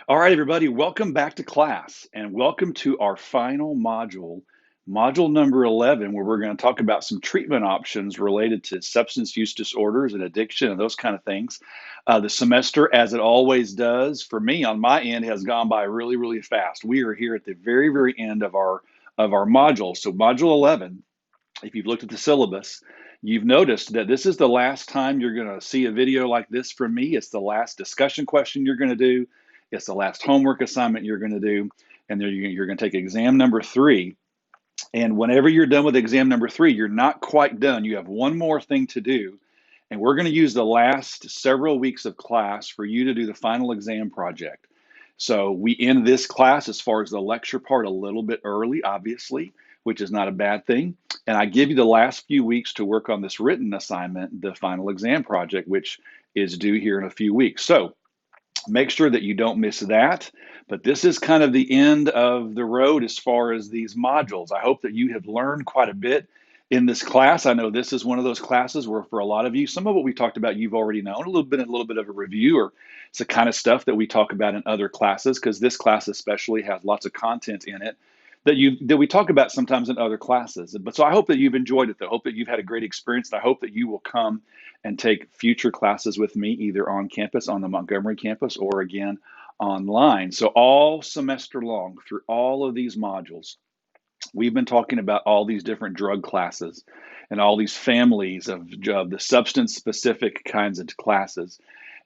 All right, everybody, welcome back to class and welcome to our final module, module number 11, where we're going to talk about some treatment options related to substance use disorders and addiction and those kind of things. The semester, as it always does, for me on my end, has gone by really, really fast. We are here at the very, very end of our module. So module 11, if you've looked at the syllabus, you've noticed that this is the last time you're going to see a video like this from me. It's the last discussion question you're going to do. It's the last homework assignment you're going to do. And then you're going to take exam number 3. And whenever you're done with exam number 3, you're not quite done. You have one more thing to do. And we're going to use the last several weeks of class for you to do the final exam project. So we end this class as far as the lecture part a little bit early, obviously, which is not a bad thing. And I give you the last few weeks to work on this written assignment, the final exam project, which is due here in a few weeks. So make sure that you don't miss that. But this is kind of the end of the road as far as these modules. I hope that you have learned quite a bit in this class. I know this is one of those classes where for a lot of you, some of what we talked about, you've already known a little bit of a review, or it's the kind of stuff that we talk about in other classes, because this class especially has lots of content in it that we talk about sometimes in other classes. But so I hope that you've enjoyed it, though. I hope that you've had a great experience. And I hope that you will come and take future classes with me, either on campus, on the Montgomery campus, or again online. So all semester long, through all of these modules, we've been talking about all these different drug classes and all these families of the substance specific kinds of classes.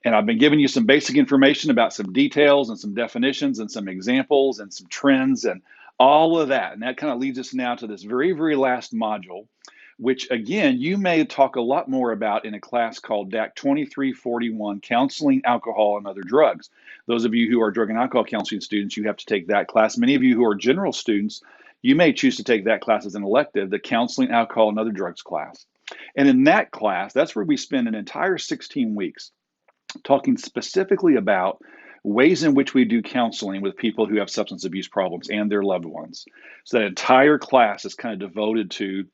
And I've been giving you some basic information about some details and some definitions and some examples and some trends and all of that. And that kind of leads us now to this very, very last module, which again, you may talk a lot more about in a class called DAC 2341, Counseling, Alcohol, and Other Drugs. Those of you who are drug and alcohol counseling students, you have to take that class. Many of you who are general students, you may choose to take that class as an elective, the Counseling, Alcohol, and Other Drugs class. And in that class, that's where we spend an entire 16 weeks talking specifically about ways in which we do counseling with people who have substance abuse problems and their loved ones. So that entire class is kind of devoted to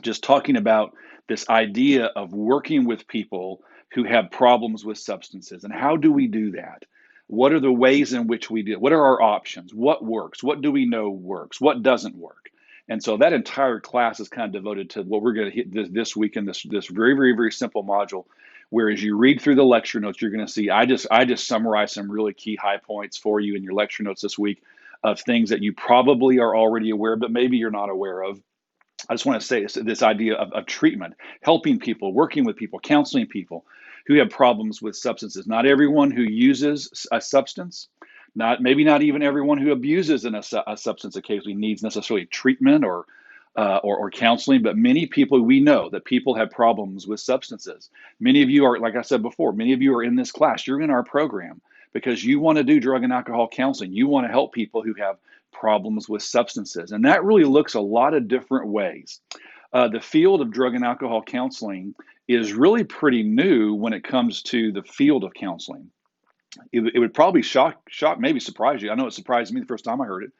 just talking about this idea of working with people who have problems with substances and how do we do that? What are the ways in which we do it? What are our options? What works? What do we know works? What doesn't work? And so that entire class is kind of devoted to what we're going to hit this week in this very, very, very simple module. Whereas you read through the lecture notes, you're going to see I just summarize some really key high points for you in your lecture notes this week of things that you probably are already aware of, but maybe you're not aware of. I just want to say this idea of treatment, helping people, working with people, counseling people who have problems with substances. Not everyone who uses a substance, maybe not even everyone who abuses a substance occasionally needs necessarily treatment or counseling, but many people, we know that people have problems with substances. Many of you are, like I said before, many of you are in this class. You're in our program because you want to do drug and alcohol counseling. You want to help people who have problems with substances. And that really looks a lot of different ways. The field of drug and alcohol counseling is really pretty new when it comes to the field of counseling. It would probably shock, maybe surprise you. I know it surprised me the first time I heard it,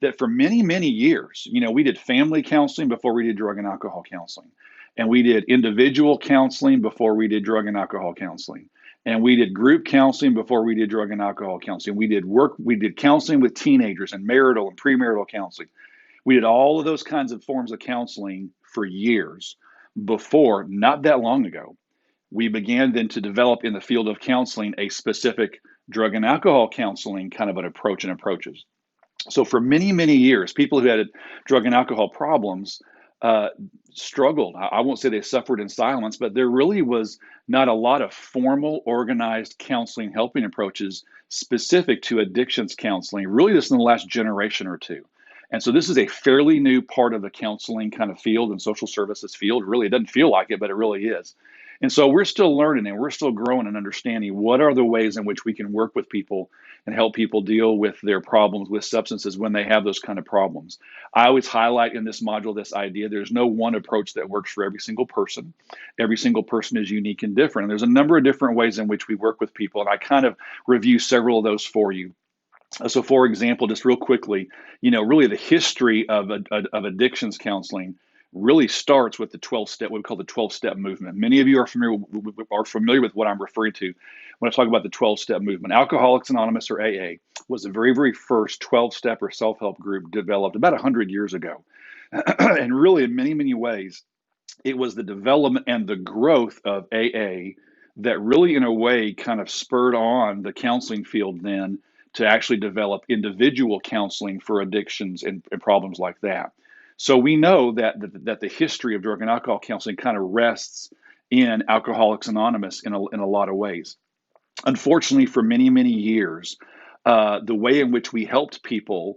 that for many, many years, we did family counseling before we did drug and alcohol counseling. And we did individual counseling before we did drug and alcohol counseling. And we did group counseling before we did drug and alcohol counseling. We did counseling with teenagers and marital and premarital counseling. We did all of those kinds of forms of counseling for years before, not that long ago, we began then to develop in the field of counseling a specific drug and alcohol counseling kind of an approach and approaches. So for many, many years, people who had drug and alcohol problems struggled. I won't say they suffered in silence, but there really was not a lot of formal, organized counseling helping approaches specific to addictions counseling, really just in the last generation or two. And so this is a fairly new part of the counseling kind of field and social services field. Really, it doesn't feel like it, but it really is. And so we're still learning and we're still growing and understanding what are the ways in which we can work with people and help people deal with their problems with substances when they have those kind of problems. I always highlight in this module this idea there's no one approach that works for every single person. Every single person is unique and different. And there's a number of different ways in which we work with people. And I kind of review several of those for you. So for example, just real quickly, really the history of addictions counseling really starts with the 12-step, what we call the 12-step movement. Many of you are familiar with what I'm referring to when I talk about the 12-step movement. Alcoholics Anonymous, or AA, was the very, very first 12-step or self-help group developed about 100 years ago. And really, in many, many ways, it was the development and the growth of AA that really, in a way, kind of spurred on the counseling field then to actually develop individual counseling for addictions and problems like that. So we know that the history of drug and alcohol counseling kind of rests in Alcoholics Anonymous in a lot of ways. Unfortunately, for many, many years, the way in which we helped people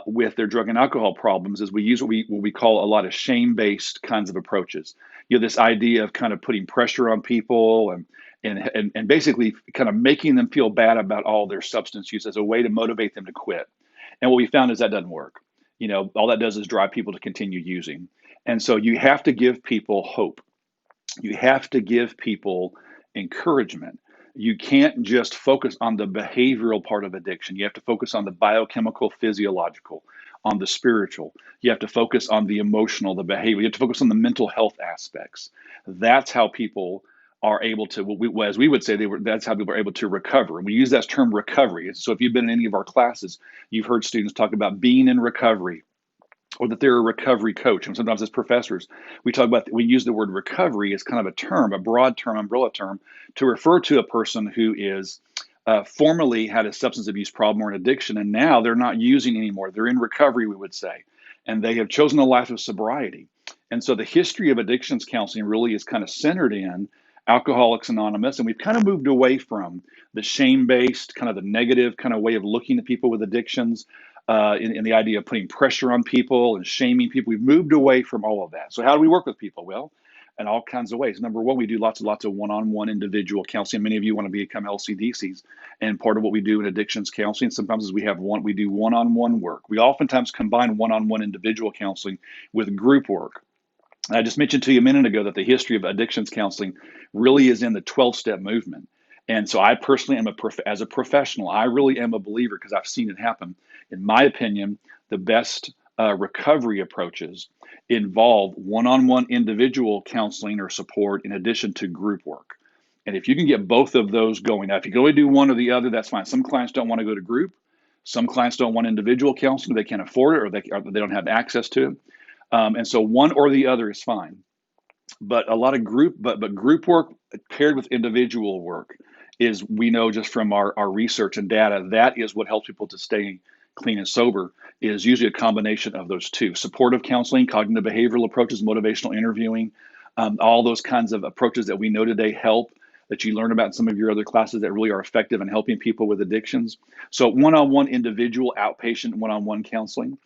with their drug and alcohol problems is we use what we call a lot of shame-based kinds of approaches. This idea of kind of putting pressure on people and basically kind of making them feel bad about all their substance use as a way to motivate them to quit. And what we found is that doesn't work. All that does is drive people to continue using. And so you have to give people hope. You have to give people encouragement. You can't just focus on the behavioral part of addiction. You have to focus on the biochemical, physiological, on the spiritual. You have to focus on the emotional, the behavior. You have to focus on the mental health aspects. That's how people are able to, as we would say, that's how people are able to recover. And we use that term recovery. So if you've been in any of our classes, you've heard students talk about being in recovery, or that they're a recovery coach. And sometimes as professors, we use the word recovery as kind of a term, a broad term, umbrella term, to refer to a person who is formerly had a substance abuse problem or an addiction, and now they're not using anymore. They're in recovery, we would say, and they have chosen a life of sobriety. And so the history of addictions counseling really is kind of centered in Alcoholics Anonymous, and we've kind of moved away from the shame-based, kind of the negative kind of way of looking at people with addictions, in the idea of putting pressure on people and shaming people. We've moved away from all of that. So how do we work with people? Well, in all kinds of ways. Number one, we do lots of one-on-one individual counseling. Many of you want to become LCDCs, and part of what we do in addictions counseling sometimes is we do one-on-one work. We oftentimes combine one-on-one individual counseling with group work. And I just mentioned to you a minute ago that the history of addictions counseling really is in the 12-step movement. And so I personally am as a professional, I really am a believer because I've seen it happen. In my opinion, the best recovery approaches involve one-on-one individual counseling or support in addition to group work. And if you can get both of those going, now if you can only do one or the other, that's fine. Some clients don't want to go to group. Some clients don't want individual counseling. They can't afford it, or they don't have access to it. And so one or the other is fine. But a lot of group work paired with individual work is, we know just from our research and data, that is what helps people to stay clean and sober, is usually a combination of those two. Supportive counseling, cognitive behavioral approaches, motivational interviewing, all those kinds of approaches that we know today help, that you learn about in some of your other classes, that really are effective in helping people with addictions. So one-on-one individual outpatient one-on-one counseling,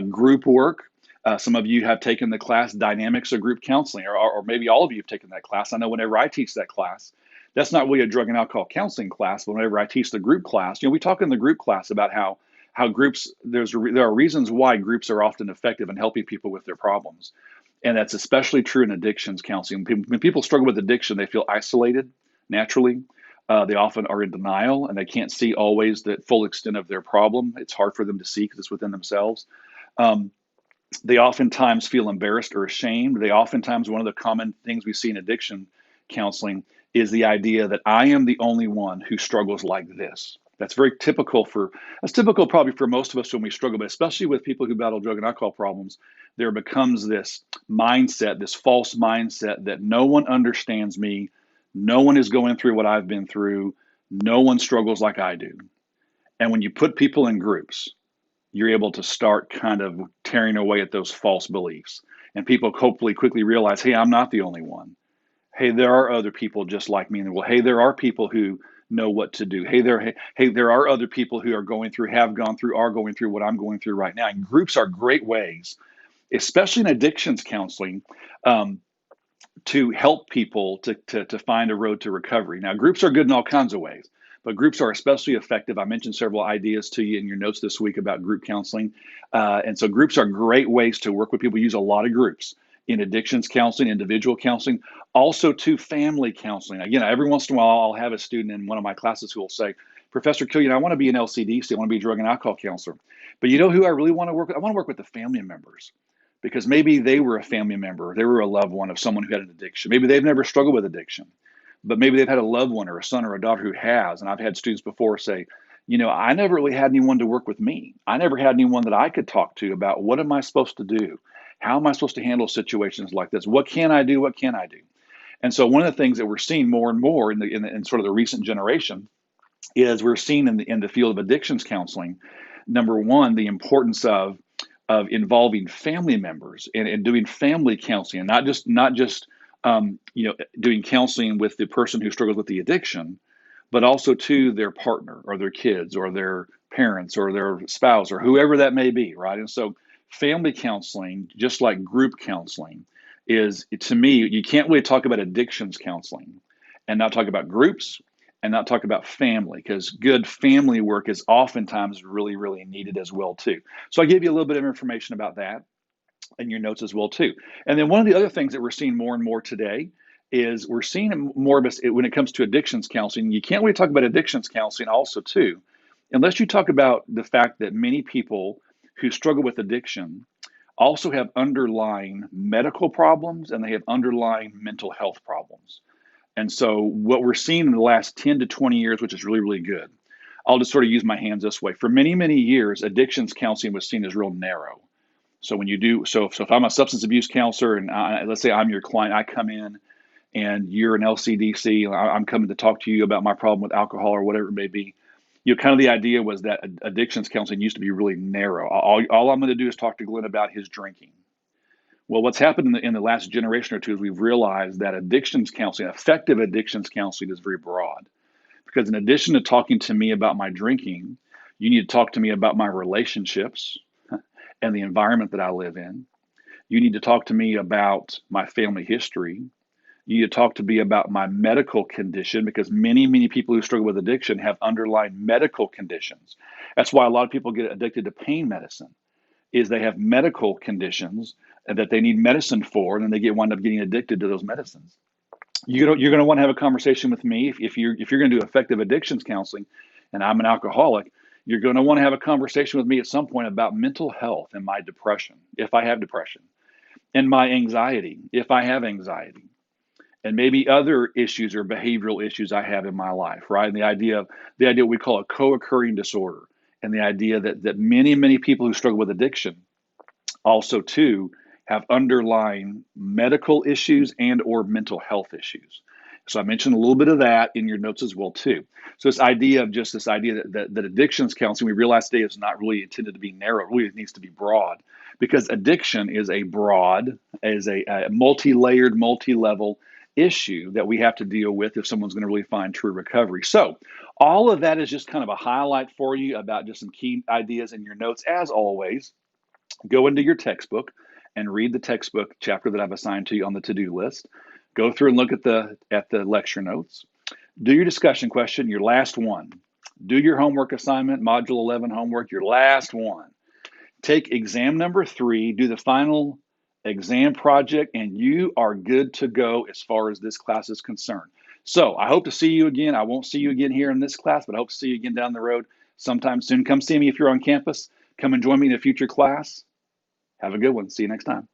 group work. Some of you have taken the class Dynamics of Group Counseling, or maybe all of you have taken that class. I know whenever I teach that class, that's not really a drug and alcohol counseling class, but whenever I teach the group class, we talk in the group class about how groups, there are reasons why groups are often effective in helping people with their problems. And that's especially true in addictions counseling. When people struggle with addiction, they feel isolated naturally. They often are in denial, and they can't see always the full extent of their problem. It's hard for them to see because it's within themselves. They oftentimes feel embarrassed or ashamed. One of the common things we see in addiction counseling is the idea that I am the only one who struggles like this. That's typical probably for most of us when we struggle, but especially with people who battle drug and alcohol problems, there becomes this mindset, this false mindset that no one understands me, no one is going through what I've been through, no one struggles like I do. And when you put people in groups, you're able to start kind of tearing away at those false beliefs. And people hopefully quickly realize, hey, I'm not the only one. Hey, there are other people just like me in the world. Hey, there are people who know what to do. Hey, there are other people who are going through what I'm going through right now. And groups are great ways, especially in addictions counseling, to help people to find a road to recovery. Now, groups are good in all kinds of ways, but groups are especially effective. I mentioned several ideas to you in your notes this week about group counseling. And so groups are great ways to work with people. We use a lot of groups in addictions counseling, individual counseling, also to family counseling. Again, every once in a while, I'll have a student in one of my classes who will say, Professor Killian, I want to be an LCDC. I want to be a drug and alcohol counselor. But you know who I really want to work with? I want to work with the family members. because maybe they were a family member, they were a loved one of someone who had an addiction. Maybe they've never struggled with addiction, but maybe they've had a loved one or a son or a daughter who has. And I've had students before say, I never really had anyone to work with me. I never had anyone that I could talk to about what am I supposed to do? How am I supposed to handle situations like this? What can I do? What can I do? And so one of the things that we're seeing more and more in sort of the recent generation is we're seeing in the field of addictions counseling, number one, the importance of involving family members and doing family counseling, and not just doing counseling with the person who struggles with the addiction, but also to their partner or their kids or their parents or their spouse or whoever that may be, right? And so family counseling, just like group counseling, is, to me, you can't really talk about addictions counseling and not talk about groups and not talk about family, because good family work is oftentimes really, really needed as well too. So I gave you a little bit of information about that in your notes as well too. And then one of the other things that we're seeing more and more today is we're seeing more of us when it comes to addictions counseling. You can't really talk about addictions counseling also too, unless you talk about the fact that many people who struggle with addiction also have underlying medical problems and they have underlying mental health problems. And so what we're seeing in the last 10 to 20 years, which is really, really good, I'll just sort of use my hands this way. For many, many years, addictions counseling was seen as real narrow. So when you do, so if I'm a substance abuse counselor and let's say I'm your client, I come in and you're an LCDC, I'm coming to talk to you about my problem with alcohol or whatever it may be. Kind of the idea was that addictions counseling used to be really narrow. All I'm going to do is talk to Glenn about his drinking. Well, what's happened in the last generation or two is we've realized that addictions counseling, effective addictions counseling, is very broad. Because in addition to talking to me about my drinking, you need to talk to me about my relationships and the environment that I live in. You need to talk to me about my family history. You need to talk to me about my medical condition, because many, many people who struggle with addiction have underlying medical conditions. That's why a lot of people get addicted to pain medicine, is they have medical conditions that they need medicine for, and then they wind up getting addicted to those medicines. You're going to want to have a conversation with me if you're going to do effective addictions counseling, and I'm an alcoholic. You're going to want to have a conversation with me at some point about mental health and my depression, if I have depression, and my anxiety, if I have anxiety, and maybe other issues or behavioral issues I have in my life, right? And the idea we call a co-occurring disorder, and the idea that many, many people who struggle with addiction also too have underlying medical issues and or mental health issues. So I mentioned a little bit of that in your notes as well too. So this idea that addictions counseling, we realize today, is not really intended to be narrow. It really needs to be broad, because addiction is a multi-layered, multi-level issue that we have to deal with if someone's going to really find true recovery. So all of that is just kind of a highlight for you about just some key ideas in your notes. As always, go into your textbook and read the textbook chapter that I've assigned to you on the to-do list. Go through and look at the lecture notes. Do your discussion question, your last one. Do your homework assignment, Module 11 homework, your last one. Take exam number 3, do the final exam project, and you are good to go as far as this class is concerned. So I hope to see you again. I won't see you again here in this class, but I hope to see you again down the road sometime soon. Come see me if you're on campus. Come and join me in a future class. Have a good one. See you next time.